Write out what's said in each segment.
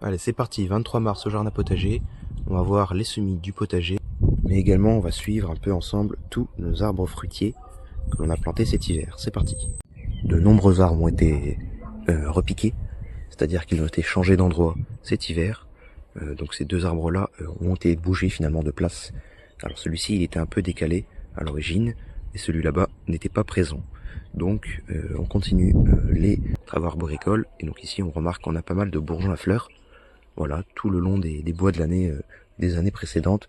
Allez, c'est parti, 23 mars au jardin potager. On va voir les semis du potager, mais également on va suivre un peu ensemble tous nos arbres fruitiers que l'on a plantés cet hiver. C'est parti. De nombreux arbres ont été repiqués, c'est-à-dire qu'ils ont été changés d'endroit cet hiver. Donc ces deux arbres-là ont été bougés finalement de place. Alors celui-ci, il était un peu décalé à l'origine, et celui là-bas n'était pas présent. Donc on continue les travaux arboricoles, et donc ici on remarque qu'on a pas mal de bourgeons à fleurs. Voilà, tout le long des bois de l'année, des années précédentes.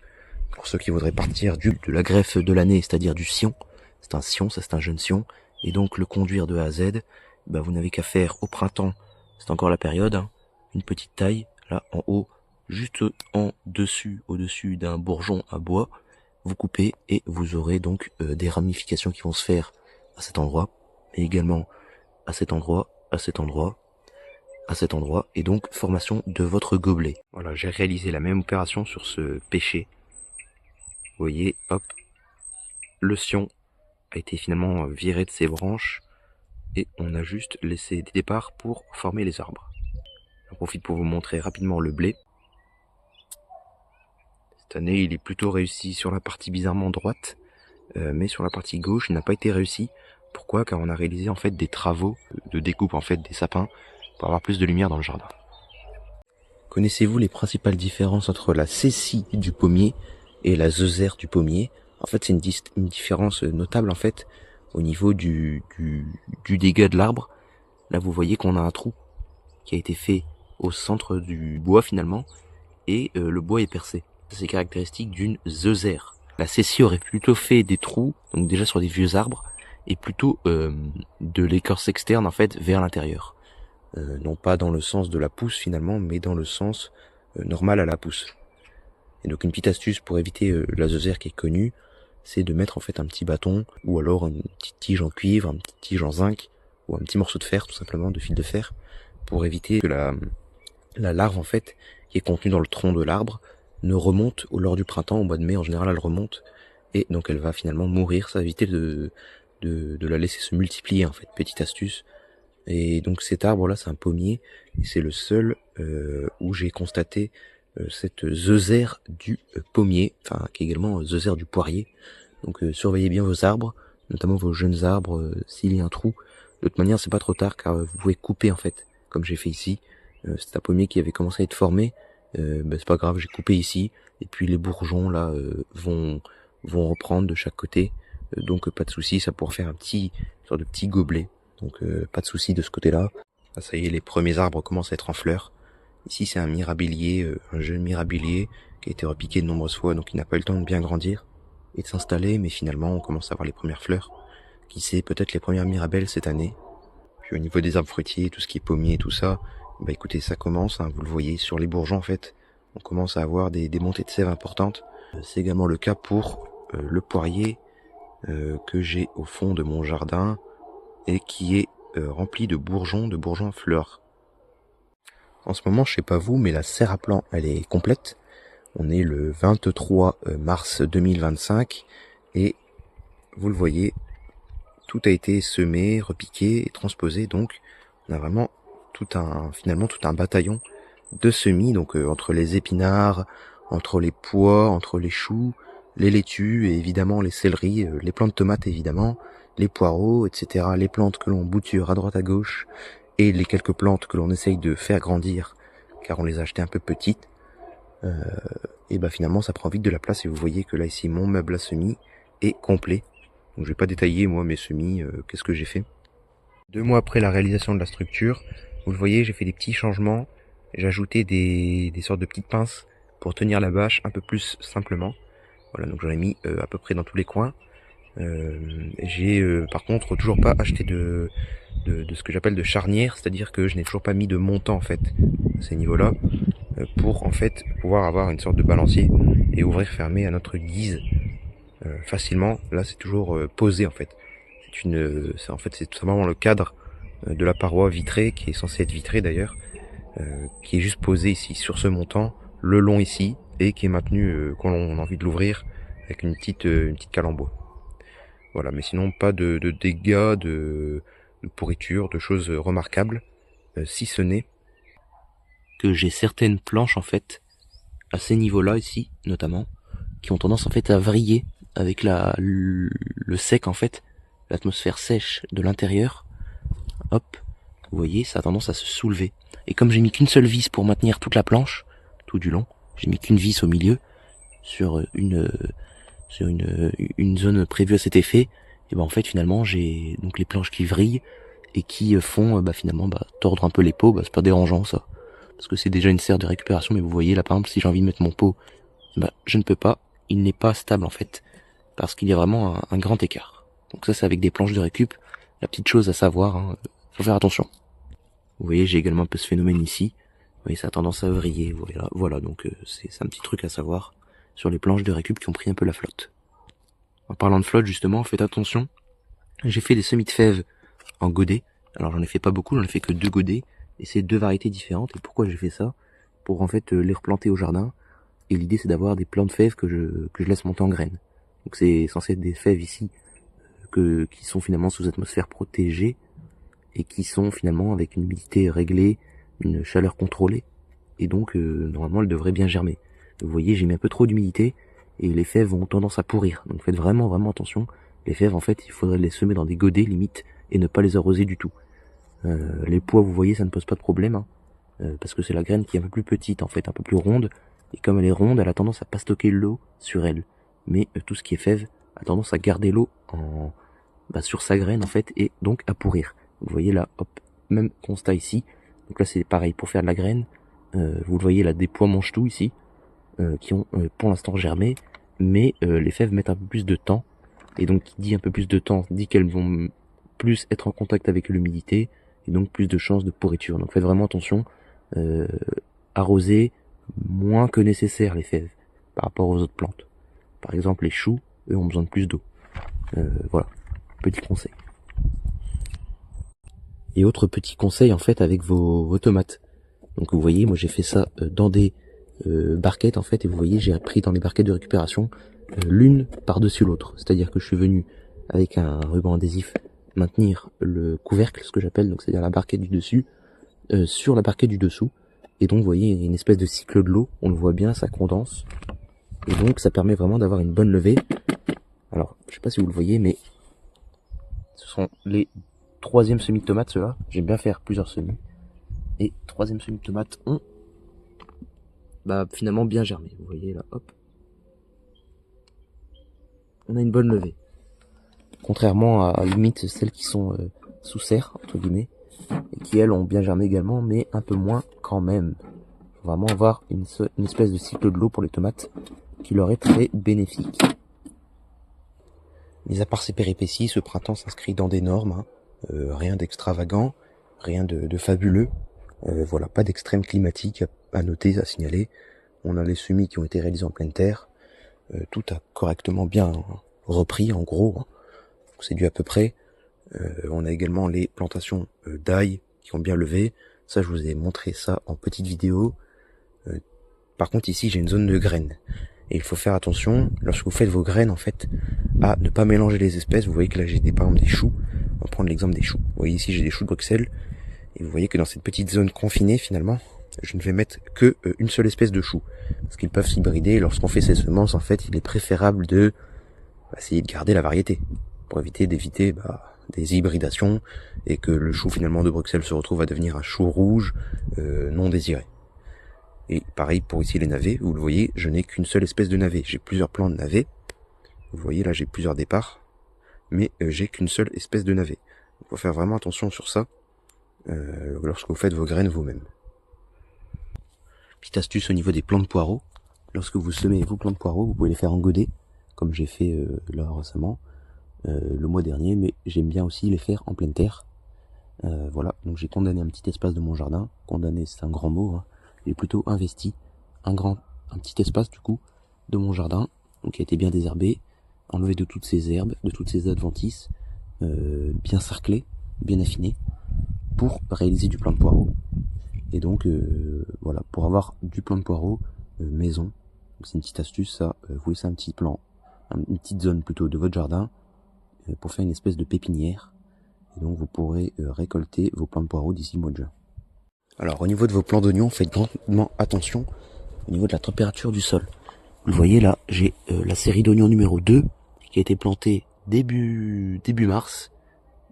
Pour ceux qui voudraient partir de la greffe de l'année, c'est-à-dire du sion. C'est un sion, ça c'est un jeune sion. Et donc le conduire de A à Z, bah, vous n'avez qu'à faire au printemps, c'est encore la période, hein, une petite taille, là en haut, juste en dessus, au-dessus d'un bourgeon à bois. Vous coupez et vous aurez donc des ramifications qui vont se faire à cet endroit, mais également à cet endroit, à cet endroit, à cet endroit, et donc formation de votre gobelet. Voilà, j'ai réalisé la même opération sur ce pêcher. Vous voyez, hop, le sion a été finalement viré de ses branches, et on a juste laissé des départs pour former les arbres. J'en profite pour vous montrer rapidement le blé. Cette année, il est plutôt réussi sur la partie bizarrement droite, mais sur la partie gauche, il n'a pas été réussi. Pourquoi? Car on a réalisé en fait des travaux de découpe en fait des sapins pour avoir plus de lumière dans le jardin. Connaissez-vous les principales différences entre la cécie du pommier et la zézère du pommier? En fait, c'est une différence notable en fait au niveau du dégât de l'arbre. Là, vous voyez qu'on a un trou qui a été fait au centre du bois finalement, et le bois est percé. C'est caractéristique d'une zézère. La cécie aurait plutôt fait des trous, donc déjà sur des vieux arbres, et plutôt de l'écorce externe en fait vers l'intérieur. Non pas dans le sens de la pousse finalement, mais dans le sens normal à la pousse. Et donc une petite astuce pour éviter la zézère qui est connue, c'est de mettre en fait un petit bâton, ou alors une petite tige en cuivre, une petite tige en zinc, ou un petit morceau de fer tout simplement, de fil de fer, pour éviter que la larve en fait, qui est contenue dans le tronc de l'arbre, ne remonte lors du printemps. Au mois de mai en général elle remonte, et donc elle va finalement mourir. Ça va éviter de la laisser se multiplier en fait, petite astuce. Et donc cet arbre là c'est un pommier, et c'est le seul où j'ai constaté cette zézère du pommier, enfin qui est également zézère du poirier. Donc surveillez bien vos arbres, notamment vos jeunes arbres, s'il y a un trou. De toute manière c'est pas trop tard, car vous pouvez couper en fait, comme j'ai fait ici. C'est un pommier qui avait commencé à être formé, c'est pas grave, j'ai coupé ici, et puis les bourgeons là vont reprendre de chaque côté, donc pas de souci, ça pourra faire un sorte de petit gobelet. Donc pas de souci de ce côté-là. Ah, ça y est, les premiers arbres commencent à être en fleurs. Ici c'est un mirabilier, un jeune mirabilier qui a été repiqué de nombreuses fois, donc il n'a pas eu le temps de bien grandir et de s'installer, mais finalement on commence à voir les premières fleurs. Qui sait, peut-être les premières mirabelles cette année. Puis au niveau des arbres fruitiers, tout ce qui est pommier et tout ça, bah écoutez, ça commence, hein, vous le voyez sur les bourgeons en fait, on commence à avoir des montées de sève importantes. C'est également le cas pour le poirier que j'ai au fond de mon jardin, et qui est rempli de bourgeons à fleurs. En ce moment, je sais pas vous, mais la serre à plant, elle est complète. On est le 23 mars 2025, et vous le voyez, tout a été semé, repiqué et transposé, donc on a vraiment finalement tout un bataillon de semis, donc entre les épinards, entre les pois, entre les choux, les laitues, et évidemment les céleris, les plants de tomates évidemment, les poireaux, etc., les plantes que l'on bouture à droite à gauche, et les quelques plantes que l'on essaye de faire grandir, car on les a achetées un peu petites, et bah finalement ça prend vite de la place, et vous voyez que là ici mon meuble à semis est complet. Donc je vais pas détailler moi mes semis, qu'est-ce que j'ai fait. 2 mois après la réalisation de la structure, vous le voyez, j'ai fait des petits changements, j'ai ajouté des sortes de petites pinces pour tenir la bâche un peu plus simplement. Voilà, donc j'en ai mis à peu près dans tous les coins. J'ai par contre toujours pas acheté de ce que j'appelle de charnière, c'est-à-dire que je n'ai toujours pas mis de montant en fait à ces niveaux-là, pour en fait pouvoir avoir une sorte de balancier et ouvrir fermer à notre guise facilement. Là c'est toujours posé en fait. C'est tout simplement le cadre de la paroi vitrée, qui est censée être vitrée d'ailleurs, qui est juste posé ici sur ce montant, le long ici, et qui est maintenu quand on a envie de l'ouvrir avec une petite cale en bois. Voilà, mais sinon pas de dégâts, de pourriture, de choses remarquables, si ce n'est que j'ai certaines planches en fait, à ces niveaux-là ici, notamment, qui ont tendance en fait à vriller avec le sec en fait, l'atmosphère sèche de l'intérieur. Hop, vous voyez, ça a tendance à se soulever. Et comme j'ai mis qu'une seule vis pour maintenir toute la planche, tout du long, j'ai mis qu'une vis au milieu, sur une zone prévue à cet effet, et ben en fait finalement j'ai donc les planches qui vrillent et qui font finalement tordre un peu les pots. C'est pas dérangeant ça, parce que c'est déjà une serre de récupération, mais vous voyez là par exemple si j'ai envie de mettre mon pot, je ne peux pas, il n'est pas stable en fait, parce qu'il y a vraiment un grand écart. Donc ça c'est avec des planches de récup, la petite chose à savoir, hein, faut faire attention. Vous voyez j'ai également un peu ce phénomène ici, vous voyez ça a tendance à vriller, voilà donc c'est un petit truc à savoir sur les planches de récup qui ont pris un peu la flotte. En parlant de flotte justement, faites attention, j'ai fait des semis de fèves en godet, alors j'en ai fait pas beaucoup, j'en ai fait que 2 godets, et c'est 2 variétés différentes. Et pourquoi j'ai fait ça? Pour en fait les replanter au jardin, et l'idée c'est d'avoir des plants de fèves que je laisse monter en graines. Donc c'est censé être des fèves ici qui sont finalement sous atmosphère protégée et qui sont finalement avec une humidité réglée, une chaleur contrôlée, et donc normalement elles devraient bien germer. Vous voyez j'ai mis un peu trop d'humidité et les fèves ont tendance à pourrir, donc faites vraiment attention. Les fèves en fait il faudrait les semer dans des godets limite et ne pas les arroser du tout. Les pois vous voyez ça ne pose pas de problème, hein, parce que c'est la graine qui est un peu plus petite en fait, un peu plus ronde, et comme elle est ronde elle a tendance à pas stocker l'eau sur elle, mais tout ce qui est fève a tendance à garder l'eau sur sa graine en fait, et donc à pourrir. Vous voyez là, hop, même constat ici, donc là c'est pareil pour faire de la graine, vous le voyez là, des pois mange tout ici, qui ont pour l'instant germé, mais les fèves mettent un peu plus de temps, et donc qui dit un peu plus de temps dit qu'elles vont plus être en contact avec l'humidité, et donc plus de chances de pourriture. Donc faites vraiment attention, arrosez moins que nécessaire les fèves par rapport aux autres plantes. Par exemple les choux, eux ont besoin de plus d'eau. Voilà, petit conseil. Et autre petit conseil en fait avec vos tomates. Donc vous voyez, moi j'ai fait ça dans des barquettes en fait, et vous voyez j'ai pris dans les barquettes de récupération l'une par-dessus l'autre. C'est-à-dire que je suis venu avec un ruban adhésif maintenir le couvercle, ce que j'appelle, donc c'est-à-dire la barquette du dessus, sur la barquette du dessous. Et donc vous voyez il y a une espèce de cycle de l'eau, on le voit bien, ça condense. Et donc ça permet vraiment d'avoir une bonne levée. Alors je sais pas si vous le voyez, mais ce sont les 3e semis de tomates, ceux-là. J'aime bien faire plusieurs semis. Et 3e semis de tomates ont finalement bien germé. Vous voyez là, hop. On a une bonne levée. Contrairement à limite celles qui sont sous serre, entre guillemets, et qui elles ont bien germé également, mais un peu moins quand même. Faut vraiment avoir une espèce de cycle de l'eau pour les tomates qui leur est très bénéfique. Mais à part ces péripéties, ce printemps s'inscrit dans des normes, hein. Rien d'extravagant, rien de fabuleux. Voilà, pas d'extrême climatique à noter, à signaler. On a les semis qui ont été réalisés en pleine terre. Tout a correctement bien repris, en gros, hein. C'est dû à peu près. On a également les plantations d'ail qui ont bien levé. Ça, je vous ai montré ça en petite vidéo. Par contre, ici, j'ai une zone de graines. Et il faut faire attention, lorsque vous faites vos graines, en fait, à ne pas mélanger les espèces. Vous voyez que là, j'ai par exemple des choux. On va prendre l'exemple des choux. Vous voyez ici, j'ai des choux de Bruxelles. Et vous voyez que dans cette petite zone confinée, finalement, je ne vais mettre que une seule espèce de chou. Parce qu'ils peuvent s'hybrider. Et lorsqu'on fait ces semences, en fait, il est préférable de essayer de garder la variété. Pour éviter des hybridations. Et que le chou, finalement, de Bruxelles se retrouve à devenir un chou rouge non désiré. Et pareil pour ici les navets, vous le voyez, je n'ai qu'une seule espèce de navet. J'ai plusieurs plants de navets. Vous voyez là j'ai plusieurs départs. Mais j'ai qu'une seule espèce de navet. Il faut faire vraiment attention sur ça lorsque vous faites vos graines vous-même. Petite astuce au niveau des plants de poireaux. Lorsque vous semez vos plants de poireaux, vous pouvez les faire en godet, comme j'ai fait là récemment, le mois dernier, mais j'aime bien aussi les faire en pleine terre. Voilà, donc j'ai condamné un petit espace de mon jardin. Condamné c'est un grand mot, hein. J'ai plutôt investi un petit espace du coup de mon jardin, donc qui a été bien désherbé, enlevé de toutes ces herbes, de toutes ces adventices, bien sarclé, bien affiné, pour réaliser du plant de poireaux. Et donc voilà, pour avoir du plant de poireaux maison, c'est une petite astuce ça, vous laissez un petit plan, une petite zone plutôt de votre jardin pour faire une espèce de pépinière, et donc vous pourrez récolter vos plants de poireaux d'ici le mois de juin. Alors au niveau de vos plants d'oignons, faites grandement attention au niveau de la température du sol. Vous le voyez là, j'ai la série d'oignons numéro 2 qui a été plantée début mars.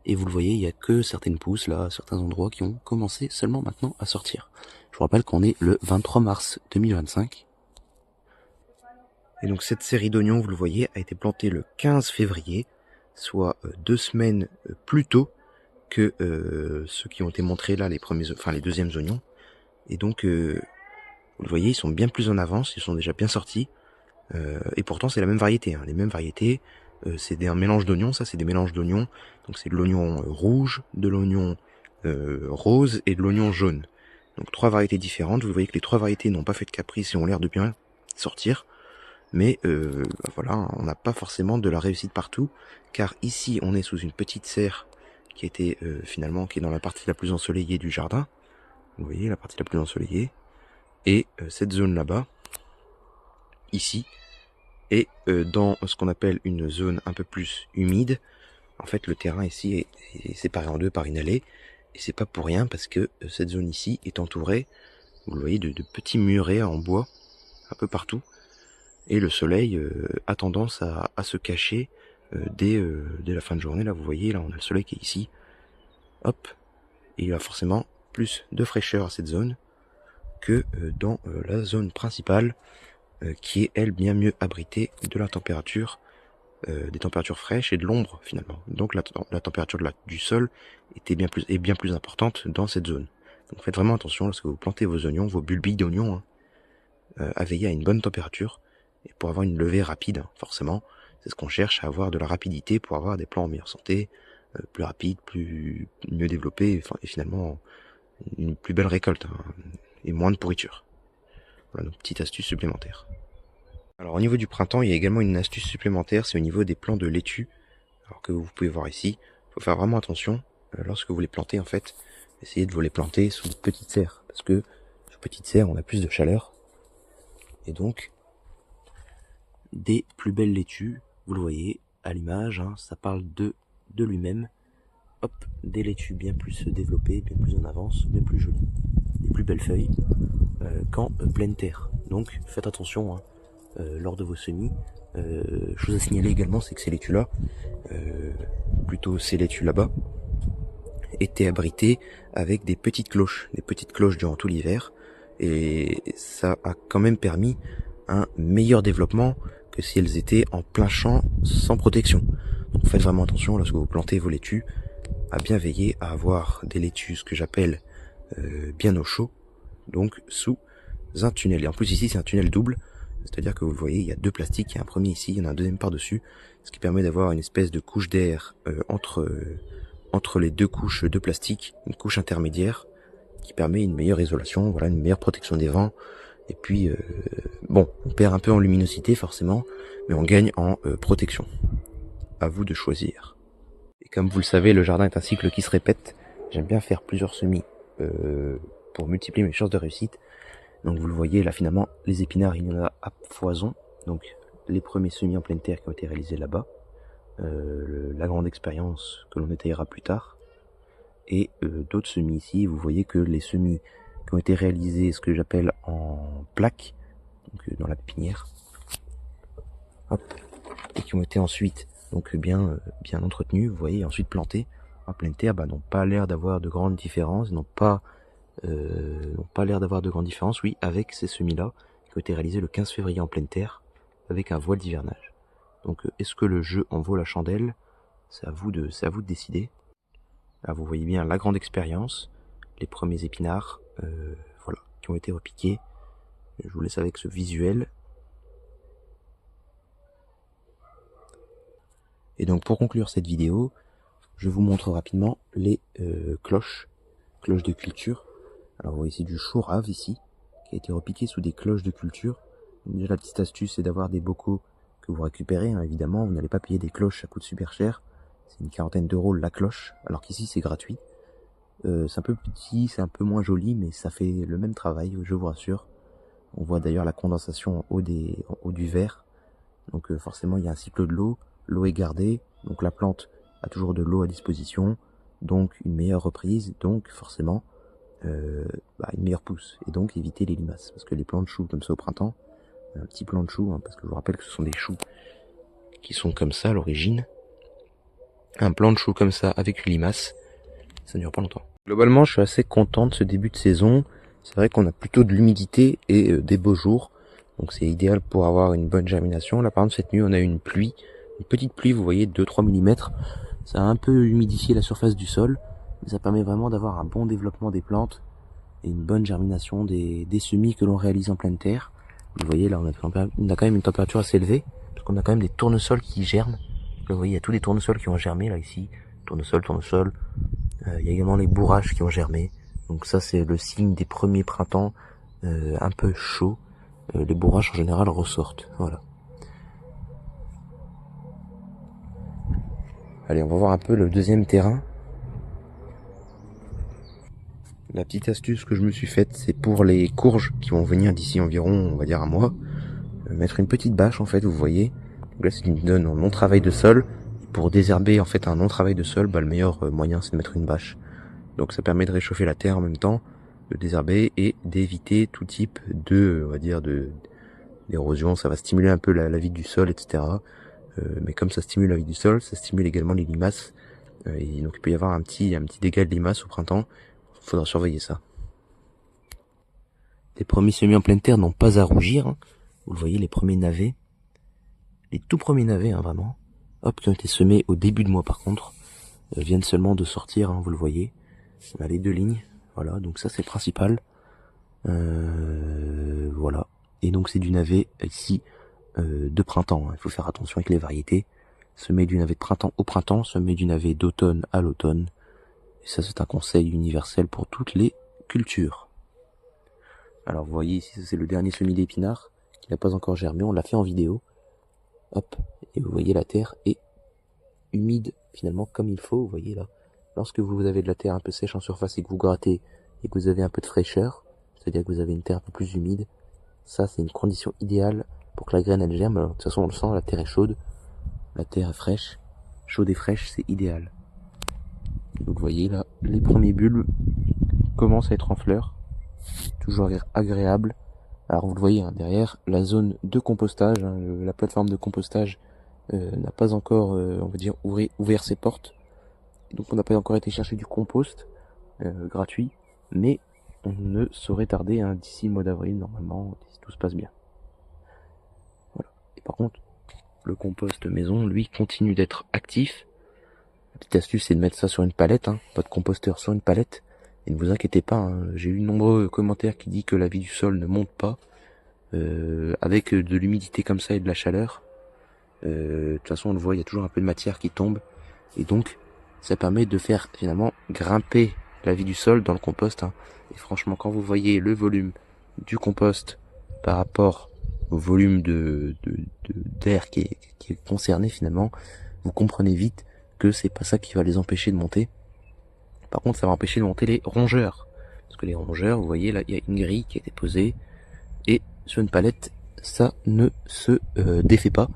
Et vous le voyez, il n'y a que certaines pousses là, à certains endroits qui ont commencé seulement maintenant à sortir. Je vous rappelle qu'on est le 23 mars 2025. Et donc cette série d'oignons, vous le voyez, a été plantée le 15 février, soit 2 semaines plus tôt que ceux qui ont été montrés là, les deuxièmes oignons. Et donc, vous le voyez, ils sont bien plus en avance, ils sont déjà bien sortis. Et pourtant, c'est la même variété, hein, les mêmes variétés. C'est un mélange d'oignons, ça c'est des mélanges d'oignons. Donc c'est de l'oignon rouge, de l'oignon rose et de l'oignon jaune. Donc 3 variétés différentes. Vous voyez que les 3 variétés n'ont pas fait de caprice et ont l'air de bien sortir. Mais voilà, on n'a pas forcément de la réussite partout. Car ici, on est sous une petite serre qui était finalement qui est dans la partie la plus ensoleillée du jardin. Vous voyez la partie la plus ensoleillée. Et cette zone là-bas, ici, est dans ce qu'on appelle une zone un peu plus humide. En fait, le terrain ici est séparé en deux par une allée. Et c'est pas pour rien parce que cette zone ici est entourée, vous le voyez, de petits murets en bois un peu partout. Et le soleil a tendance à se cacher dès la fin de journée. Là, vous voyez, là, on a le soleil qui est ici. Hop. Et il y a forcément plus de fraîcheur à cette zone que dans la zone principale qui est, elle, bien mieux abritée de la température, des températures fraîches et de l'ombre, finalement. Donc, la température du sol est bien plus importante dans cette zone. Donc, faites vraiment attention lorsque vous plantez vos oignons, vos bulbilles d'oignons, hein, à veiller à une bonne température. Et pour avoir une levée rapide, hein, forcément, c'est ce qu'on cherche, à avoir de la rapidité pour avoir des plants en meilleure santé, plus rapides, mieux développés, et finalement une plus belle récolte, hein, et moins de pourriture. Voilà nos petites astuces supplémentaires. Alors au niveau du printemps, il y a également une astuce supplémentaire, c'est au niveau des plants de laitue. Alors que vous pouvez voir ici, il faut faire vraiment attention lorsque vous les plantez en fait. Essayez de vous les planter sous de petites serres, parce que sous petites serres on a plus de chaleur. Et donc, des plus belles laitues, vous le voyez à l'image, hein, ça parle de lui-même. Hop, des laitues bien plus développées, bien plus en avance, bien plus jolies, des plus belles feuilles qu'en pleine terre. Donc faites attention, hein, lors de vos semis. Chose à signaler également, c'est que ces laitues-là, plutôt ces laitues là-bas, étaient abritées avec des petites cloches durant tout l'hiver, et ça a quand même permis un meilleur développement que si elles étaient en plein champ sans protection. Donc faites vraiment attention lorsque vous plantez vos laitues à bien veiller à avoir des laitues, ce que j'appelle bien au chaud, donc sous un tunnel. Et en plus ici c'est un tunnel double, c'est-à-dire que vous voyez il y a 2 plastiques, il y a un premier ici, il y en a un deuxième par-dessus, ce qui permet d'avoir une espèce de couche d'air entre les 2 couches de plastique, une couche intermédiaire qui permet une meilleure isolation, voilà, une meilleure protection des vents. Et puis bon, on perd un peu en luminosité forcément, mais on gagne en protection. À vous de choisir. Et comme vous le savez, le jardin est un cycle qui se répète. J'aime bien faire plusieurs semis pour multiplier mes chances de réussite. Donc vous le voyez là, finalement les épinards, il y en a à foison. Donc les premiers semis en pleine terre qui ont été réalisés là-bas, la grande expérience que l'on détaillera plus tard, et d'autres semis ici. Vous voyez que les semis qui ont été réalisés, ce que j'appelle en plaques, donc dans la pépinière, hop, et qui ont été ensuite donc bien entretenus, vous voyez, ensuite plantés en pleine terre, n'ont pas l'air d'avoir de grandes différences, n'ont pas l'air d'avoir de grandes différences, oui, avec ces semis-là qui ont été réalisés le 15 février en pleine terre avec un voile d'hivernage. Donc est-ce que le jeu en vaut la chandelle? C'est à vous de décider. Là, vous voyez bien la grande expérience, les premiers épinards, voilà, qui ont été repiqués. Je vous laisse avec ce visuel. Et donc pour conclure cette vidéo, je vous montre rapidement les cloches de culture. Alors vous voyez ici du chou rave ici, qui a été repiqué sous des cloches de culture. Déjà la petite astuce, c'est d'avoir des bocaux que vous récupérez, hein, évidemment. Vous n'allez pas payer des cloches, ça coûte super cher. C'est une quarantaine d'euros la cloche, alors qu'ici c'est gratuit. C'est un peu petit, c'est un peu moins joli, mais ça fait le même travail, je vous rassure. On voit d'ailleurs la condensation en haut du verre. Donc forcément il y a un cycle de l'eau est gardée, donc la plante a toujours de l'eau à disposition, donc une meilleure reprise, donc forcément une meilleure pousse, et donc éviter les limaces. Parce que les plants de choux comme ça au printemps, un petit plant de choux, hein, parce que je vous rappelle que ce sont des choux qui sont comme ça à l'origine, un plant de choux comme ça avec une limace, ça ne dure pas longtemps. Globalement, je suis assez content de ce début de saison. C'est vrai qu'on a plutôt de l'humidité et des beaux jours, donc c'est idéal pour avoir une bonne germination. Là par exemple cette nuit on a eu une pluie, une petite pluie, vous voyez, 2-3 mm. Ça a un peu humidifié la surface du sol, mais ça permet vraiment d'avoir un bon développement des plantes et une bonne germination des semis que l'on réalise en pleine terre. Vous voyez là on a quand même une température assez élevée, parce qu'on a quand même des tournesols qui germent. Là, vous voyez, il y a tous les tournesols qui ont germé là ici, tournesol. Il y a également les bourrages qui ont germé. Donc ça c'est le signe des premiers printemps un peu chauds. Les bourrages en général ressortent. Voilà. Allez, on va voir un peu le deuxième terrain. La petite astuce que je me suis faite, c'est pour les courges qui vont venir d'ici environ, on va dire un mois, mettre une petite bâche en fait, vous voyez. Donc là, c'est une donne en non-travail de sol. Pour désherber en fait un non-travail de sol, le meilleur moyen c'est de mettre une bâche. Donc ça permet de réchauffer la terre en même temps, de désherber et d'éviter tout type de, on va dire, d'érosion. Ça va stimuler un peu la vie du sol, etc. Mais comme ça stimule la vie du sol, ça stimule également les limaces. Et donc il peut y avoir un petit dégât de limaces au printemps. Faudra surveiller ça. Les premiers semis en pleine terre n'ont pas à rougir. Hein. Vous le voyez, les premiers navets. Les tout premiers navets, hein, vraiment. Hop, qui ont été semés au début de mois par contre. Viennent seulement de sortir, hein, vous le voyez. On a les 2 lignes. Voilà, donc ça c'est le principal. Voilà. Et donc c'est du navet ici de printemps. Hein. Il faut faire attention avec les variétés. Semer du navet de printemps au printemps, semer du navet d'automne à l'automne. Et ça c'est un conseil universel pour toutes les cultures. Alors vous voyez ici, c'est le dernier semis d'épinards qui n'a pas encore germé, on l'a fait en vidéo. Hop, et vous voyez la terre est humide finalement comme il faut, vous voyez là. Lorsque vous avez de la terre un peu sèche en surface et que vous grattez et que vous avez un peu de fraîcheur, c'est-à-dire que vous avez une terre un peu plus humide, ça c'est une condition idéale pour que la graine elle germe. Alors, de toute façon on le sent, la terre est chaude, la terre est fraîche, chaude et fraîche, c'est idéal. Donc vous voyez là, les premiers bulbes commencent à être en fleurs, toujours agréable. Alors vous le voyez, hein, derrière, la zone de compostage, hein, la plateforme de compostage n'a pas encore, on va dire, ouvert ses portes. Donc on n'a pas encore été chercher du compost gratuit, mais on ne saurait tarder hein, d'ici le mois d'avril, normalement, si tout se passe bien. Voilà. Et par contre, le compost maison, lui, continue d'être actif. La petite astuce, c'est de mettre ça sur une palette, hein, votre composteur sur une palette. Et ne vous inquiétez pas, hein, j'ai eu de nombreux commentaires qui disent que la vie du sol ne monte pas. Avec de l'humidité comme ça et de la chaleur. De toute façon, on le voit, il y a toujours un peu de matière qui tombe. Et donc, ça permet de faire finalement grimper la vie du sol dans le compost. Hein. Et franchement, quand vous voyez le volume du compost par rapport au volume d'air qui est concerné finalement, vous comprenez vite que c'est pas ça qui va les empêcher de monter. Par contre, ça va empêcher de monter les rongeurs. Parce que les rongeurs, vous voyez là, il y a une grille qui a été posée. Et sur une palette, ça ne se défait pas.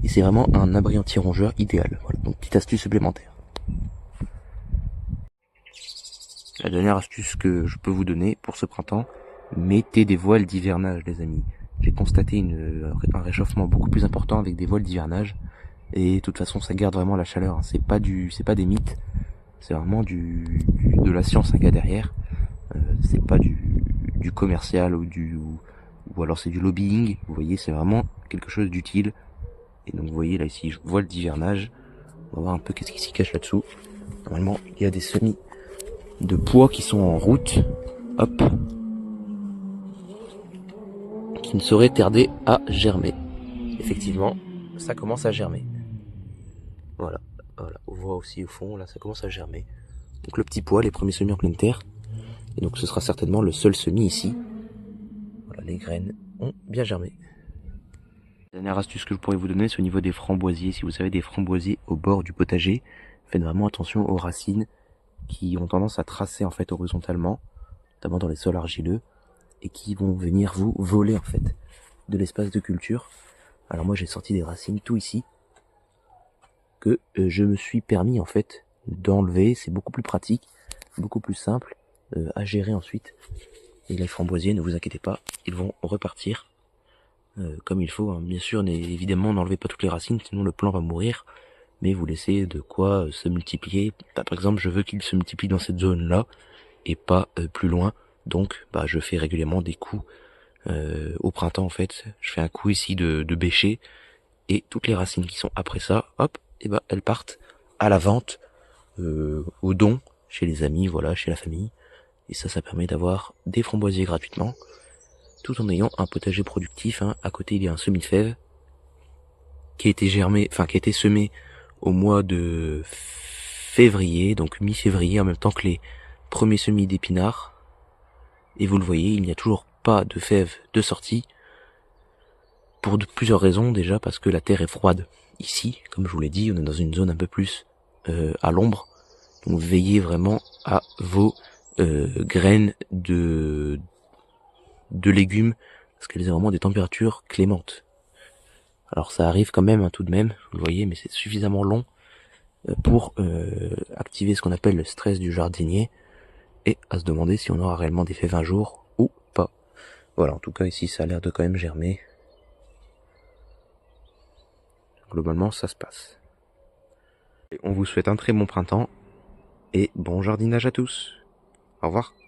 Et c'est vraiment un abri anti-rongeur idéal. Voilà, donc petite astuce supplémentaire. La dernière astuce que je peux vous donner pour ce printemps, mettez des voiles d'hivernage les amis. J'ai constaté un réchauffement beaucoup plus important avec des voiles d'hivernage. Et de toute façon ça garde vraiment la chaleur. Hein. C'est pas des mythes. C'est vraiment de la science qu'il y a derrière. C'est pas du commercial ou alors c'est du lobbying, vous voyez, c'est vraiment quelque chose d'utile. Et donc vous voyez là ici, je vois le d'hivernage. On va voir un peu qu'est-ce qui s'y cache là-dessous. Normalement, il y a des semis de pois qui sont en route. Hop. Qui ne sauraient tarder à germer. Effectivement, ça commence à germer. Voilà. On voit aussi au fond, là, ça commence à germer. Donc le petit pois, les premiers semis en pleine terre. Et donc ce sera certainement le seul semis ici. Voilà, les graines ont bien germé. La dernière astuce que je pourrais vous donner, c'est au niveau des framboisiers. Si vous avez des framboisiers au bord du potager, faites vraiment attention aux racines qui ont tendance à tracer en fait horizontalement, notamment dans les sols argileux, et qui vont venir vous voler en fait de l'espace de culture. Alors moi j'ai sorti des racines tout ici que je me suis permis en fait d'enlever. C'est beaucoup plus pratique, beaucoup plus simple, à gérer ensuite. Et les framboisiers, ne vous inquiétez pas, ils vont repartir comme il faut. Hein. Bien sûr, évidemment, n'enlevez pas toutes les racines, sinon le plant va mourir. Mais vous laissez de quoi se multiplier. Bah, par exemple, je veux qu'il se multiplie dans cette zone-là et pas plus loin. Donc, bah, je fais régulièrement des coups au printemps en fait. Je fais un coup ici de bêcher et toutes les racines qui sont après ça, hop, et bah elles partent à la vente, au don, chez les amis, voilà, chez la famille. Et ça permet d'avoir des framboisiers gratuitement, tout en ayant un potager productif. Hein. À côté, il y a un semis-de-fèves qui a été germé, enfin qui a été semé au mois de février, donc mi-février, en même temps que les premiers semis d'épinards. Et vous le voyez, il n'y a toujours pas de fèves de sortie, pour plusieurs raisons. Déjà parce que la terre est froide. Ici, comme je vous l'ai dit, on est dans une zone un peu plus à l'ombre. Donc veillez vraiment à vos graines de légumes, parce qu'elles ont vraiment des températures clémentes. Alors ça arrive quand même, hein, tout de même, vous le voyez, mais c'est suffisamment long pour activer ce qu'on appelle le stress du jardinier, et à se demander si on aura réellement des fèves un jour ou pas. Voilà, en tout cas ici ça a l'air de quand même germer. Globalement ça se passe. Et on vous souhaite un très bon printemps, et bon jardinage à tous. Au revoir.